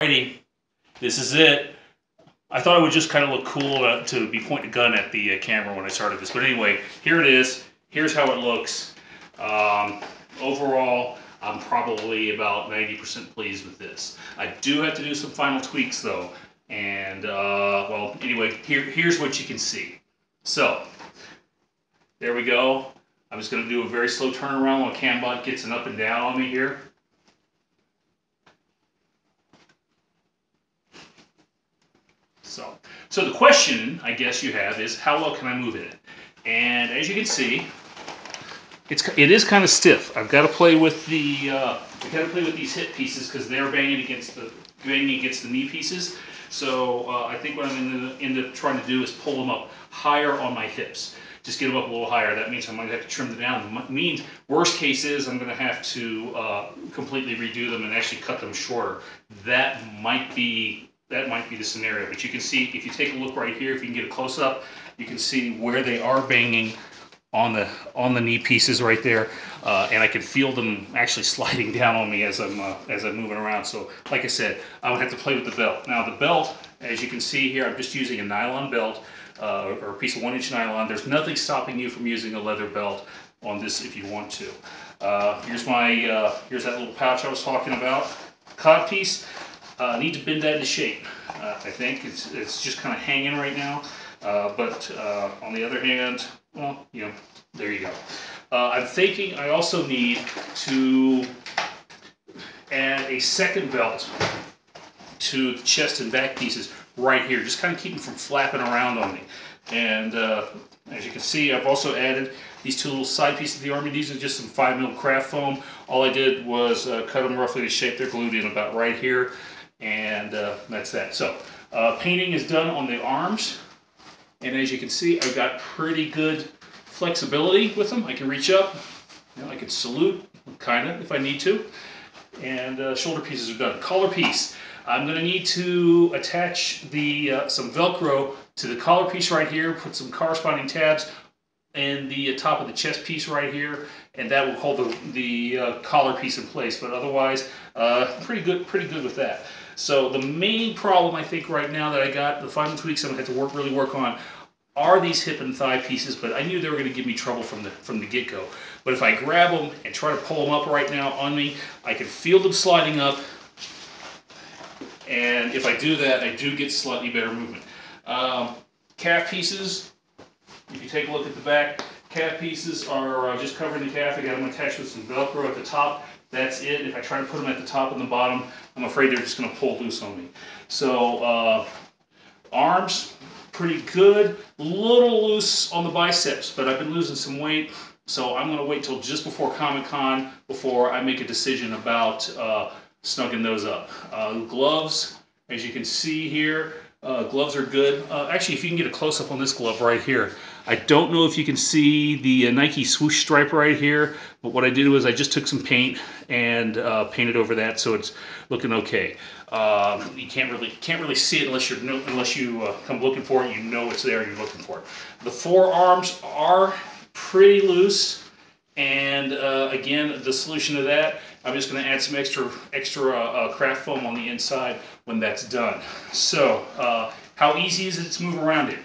Alrighty, this is it. I thought it would just kind of look cool to be pointing a gun at the camera when I started this. But anyway, here it is. Here's how it looks. Overall, I'm probably about 90% pleased with this. I do have to do some final tweaks though. And, well, anyway, here's what you can see. So, there we go. I'm just going to do a very slow turnaround while CamBot gets an up and down on me here. So the question, I guess you have, is how well can I move it? And as you can see, it is kind of stiff. I've got to play with the these hip pieces because they're banging against the knee pieces. So I think what I'm going to end up trying to do is pull them up higher on my hips. Just get them up a little higher. That means I might have to trim them down. It means worst case is I'm going to have to completely redo them and actually cut them shorter. That might be the scenario, but you can see, if you take a look right here, if you can get a close-up, you can see where they are banging on the knee pieces right there, and I can feel them actually sliding down on me as I'm moving around. So, like I said, I would have to play with the belt. Now, the belt, as you can see here, I'm just using a nylon belt or a piece of 1-inch nylon. There's nothing stopping you from using a leather belt on this if you want to. Here's that little pouch I was talking about. Cod piece. Need to bend that into shape. I think it's just kind of hanging right now. But on the other hand, well, you know, there you go. I'm thinking I also need to add a second belt to the chest and back pieces right here. Just kind of keep them from flapping around on me. And as you can see, I've also added these two little side pieces of the Army. These are just some 5mm craft foam. All I did was cut them roughly to shape. They're glued in about right here. And that's that. So painting is done on the arms, and as you can see, I've got pretty good flexibility with them. I can reach up, you know, I can salute, kind of, if I need to, and shoulder pieces are done. Collar piece, I'm going to need to attach some Velcro to the collar piece right here, put some corresponding tabs in the top of the chest piece right here, and that will hold the collar piece in place. But otherwise, pretty good with that. So the main problem I think right now that I got, the final tweaks I'm going to have to really work on, are these hip and thigh pieces. But I knew they were going to give me trouble from the get-go. But if I grab them and try to pull them up right now on me, I can feel them sliding up. And if I do that, I do get slightly better movement. Calf pieces, if you take a look at the back, calf pieces are just covering the calf. I got them attached with some Velcro at the top. That's it. If I try to put them at the top and the bottom, I'm afraid they're just going to pull loose on me. So arms, pretty good. A little loose on the biceps, but I've been losing some weight. So I'm going to wait till just before Comic-Con before I make a decision about snugging those up. Gloves, as you can see here, gloves are good. Actually, if you can get a close-up on this glove right here. I don't know if you can see the Nike swoosh stripe right here, but what I did was I just took some paint and painted over that, so it's looking okay. You can't really see it unless you come looking for it. You know it's there and you're looking for it. The forearms are pretty loose, and again, the solution to that, I'm just going to add some extra craft foam on the inside when that's done. So, how easy is it to move around in?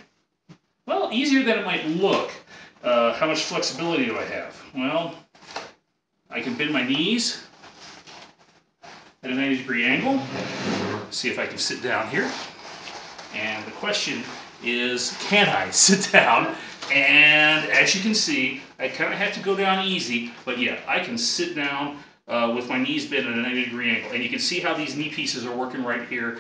Well, easier than it might look. How much flexibility do I have? Well, I can bend my knees at a 90-degree angle. See if I can sit down here. And the question is, can I sit down? And as you can see, I kind of have to go down easy, but yeah, I can sit down with my knees bent at a 90-degree angle. And you can see how these knee pieces are working right here,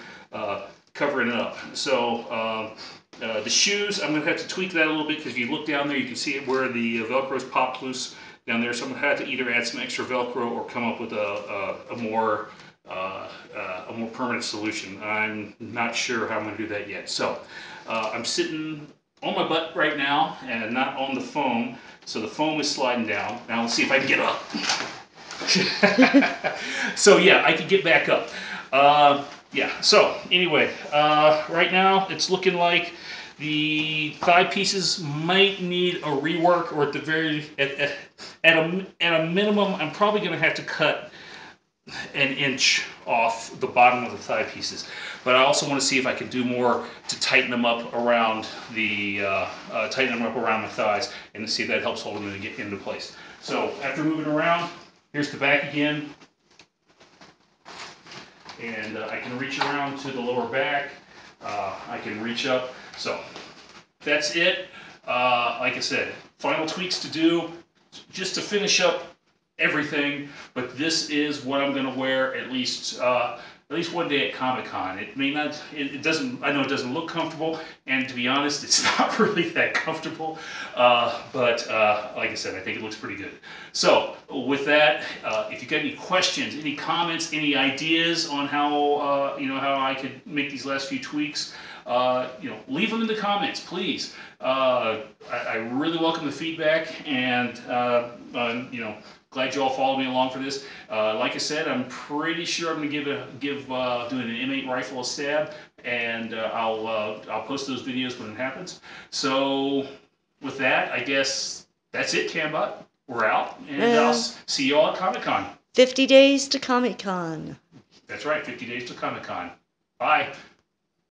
covering it up. So the shoes, I'm going to have to tweak that a little bit, because if you look down there, you can see it where the Velcro's popped loose down there. So I'm going to have to either add some extra Velcro or come up with a more permanent solution. I'm not sure how I'm going to do that yet. So I'm sitting on my butt right now and not on the foam. So the foam is sliding down. Now let's see if I can get up. So yeah, I can get back up. Yeah, so anyway, right now it's looking like the thigh pieces might need a rework, or at the at a minimum, I'm probably going to have to cut an inch off the bottom of the thigh pieces. But I also want to see if I can do more to tighten them up around the thighs, and to see if that helps hold them to get into place. So after moving around, here's the back again, and I can reach around to the lower back. I can reach up. So that's it. Like I said, final tweaks to do just to finish up everything, but this is what I'm going to wear at least one day at Comic-Con. It may not, it doesn't, I know it doesn't look comfortable, and to be honest, it's not really that comfortable, but like I said, I think it looks pretty good. So with that, if you got any questions, any comments, any ideas on how, how I could make these last few tweaks, leave them in the comments, please. I really welcome the feedback, and glad you all followed me along for this. Like I said, I'm pretty sure I'm going to doing an M8 rifle a stab, and I'll post those videos when it happens. So with that, I guess that's it, Cambot. We're out, and I'll see you all at Comic-Con. 50 days to Comic-Con. That's right, 50 days to Comic-Con. Bye.